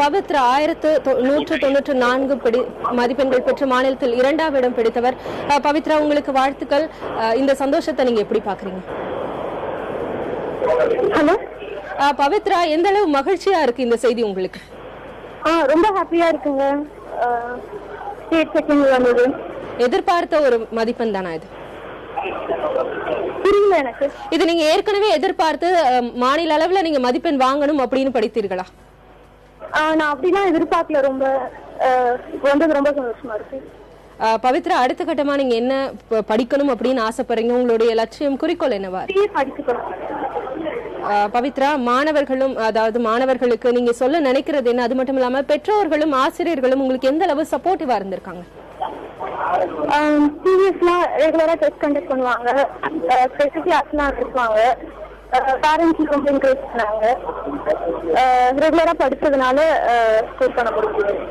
பவித்ரா 1194 மதிப்பெண்கள் பெற்று மாநிலத்தில் 2ஆம் இடம் பிடித்தவர். பவித்ரா, உங்களுக்கு வாழ்த்துக்கள். இந்த சந்தோஷத்தை நீங்க எப்படி பாக்குறீங்க? ஹலோ பவித்ரா, எந்த அளவு மகிழ்ச்சியா இருக்கு இந்த செய்தி உங்களுக்கு? ரொம்ப ஹாப்பியா இருக்குங்க. ஸ்டேட் செகண்ட் வந்தது. எதிர்பார்த்த ஒரு மதிப்பெண் தானா இது? புரியல எனக்கு. இது நீங்க ஏற்கனவே எதிர்பார்த்து மாநில அளவுல நீங்க மதிப்பெண் வாங்கணும் அப்படின்னு படித்தீர்களா? நான் அப்படிலாம் எதிர்பார்க்கல. ரொம்ப வந்தது ரொம்ப சந்தோஷமா இருக்கு. பவித்ரா, அடுத்த கட்டமா நீங்க என்ன படிக்கணும் அப்படின்னு ஆசைப்படுறீங்க? உங்களுடைய லட்சியம், குறிக்கோள் என்னவா? பவித்ரா, மாணவர்களுக்கு நீங்க சொல்ல நினைக்கிறது என்ன? அது மட்டும் இல்லாம பெற்றோர்களும் ஆசிரியர்களும் உங்களுக்கு எந்த அளவு சப்போர்ட்டிவா இருந்திருக்காங்க? ரெகுலரா டெஸ்ட் கண்டக்ட் பண்ணுவாங்க, ஸ்பெஷல் கிளாஸ்லாம் எடுத்துவாங்க, பேரண்ட்ஸ் ரொம்ப என்கரேஜ் பண்ணாங்க. ரெகுலரா படிச்சதுனால ஸ்கோர் பண்ண முடியும்.